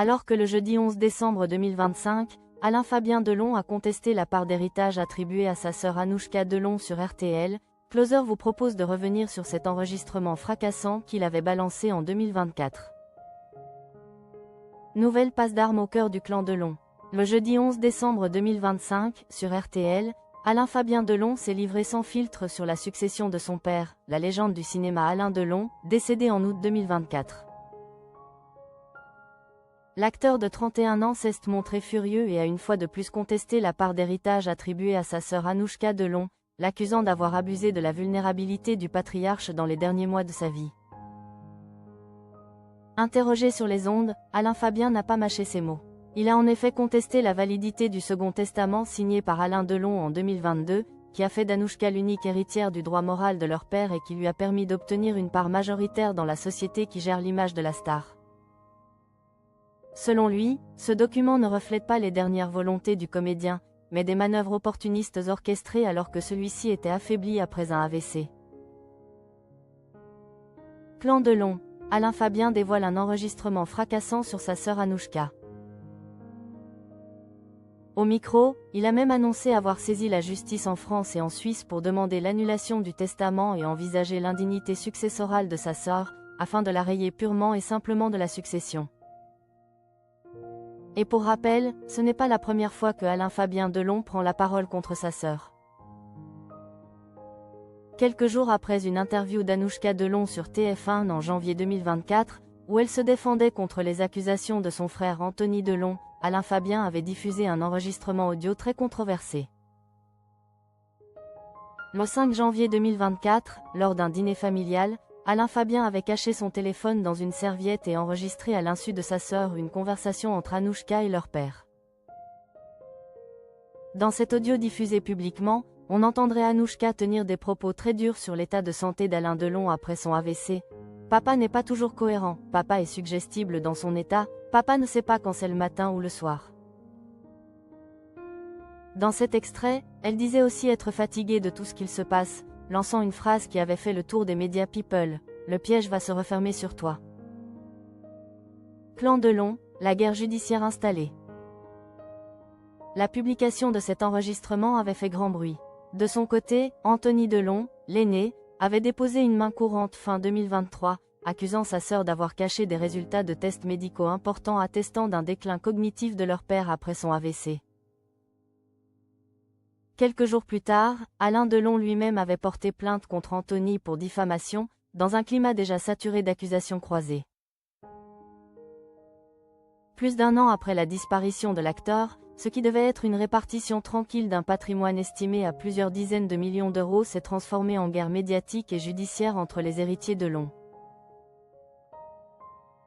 Alors que le jeudi 11 décembre 2025, Alain Fabien Delon a contesté la part d'héritage attribuée à sa sœur Anouchka Delon sur RTL, Closer vous propose de revenir sur cet enregistrement fracassant qu'il avait balancé en 2024. Nouvelle passe d'armes au cœur du clan Delon. Le jeudi 11 décembre 2025, sur RTL, Alain Fabien Delon s'est livré sans filtre sur la succession de son père, la légende du cinéma Alain Delon, décédé en août 2024. L'acteur de 31 ans s'est montré furieux et a une fois de plus contesté la part d'héritage attribuée à sa sœur Anouchka Delon, l'accusant d'avoir abusé de la vulnérabilité du patriarche dans les derniers mois de sa vie. Interrogé sur les ondes, Alain Fabien n'a pas mâché ses mots. Il a en effet contesté la validité du Second Testament signé par Alain Delon en 2022, qui a fait d'Anouchka l'unique héritière du droit moral de leur père et qui lui a permis d'obtenir une part majoritaire dans la société qui gère l'image de la star. Selon lui, ce document ne reflète pas les dernières volontés du comédien, mais des manœuvres opportunistes orchestrées alors que celui-ci était affaibli après un AVC. Clan Delon, Alain Fabien dévoile un enregistrement fracassant sur sa sœur Anouchka. Au micro, il a même annoncé avoir saisi la justice en France et en Suisse pour demander l'annulation du testament et envisager l'indignité successorale de sa sœur, afin de la rayer purement et simplement de la succession. Et pour rappel, ce n'est pas la première fois que Alain Fabien Delon prend la parole contre sa sœur. Quelques jours après une interview d'Anouchka Delon sur TF1 en janvier 2024, où elle se défendait contre les accusations de son frère Anthony Delon, Alain Fabien avait diffusé un enregistrement audio très controversé. Le 5 janvier 2024, lors d'un dîner familial, Alain Fabien avait caché son téléphone dans une serviette et enregistré à l'insu de sa sœur une conversation entre Anouchka et leur père. Dans cet audio diffusé publiquement, on entendrait Anouchka tenir des propos très durs sur l'état de santé d'Alain Delon après son AVC. Papa n'est pas toujours cohérent, papa est suggestible dans son état, papa ne sait pas quand c'est le matin ou le soir. Dans cet extrait, elle disait aussi être fatiguée de tout ce qu'il se passe, lançant une phrase qui avait fait le tour des médias people, le piège va se refermer sur toi. Clan Delon, la guerre judiciaire installée. La publication de cet enregistrement avait fait grand bruit. De son côté, Anthony Delon, l'aîné, avait déposé une main courante fin 2023, accusant sa sœur d'avoir caché des résultats de tests médicaux importants attestant d'un déclin cognitif de leur père après son AVC. Quelques jours plus tard, Alain Delon lui-même avait porté plainte contre Anthony pour diffamation, dans un climat déjà saturé d'accusations croisées. Plus d'un an après la disparition de l'acteur, ce qui devait être une répartition tranquille d'un patrimoine estimé à plusieurs dizaines de millions d'euros s'est transformé en guerre médiatique et judiciaire entre les héritiers Delon.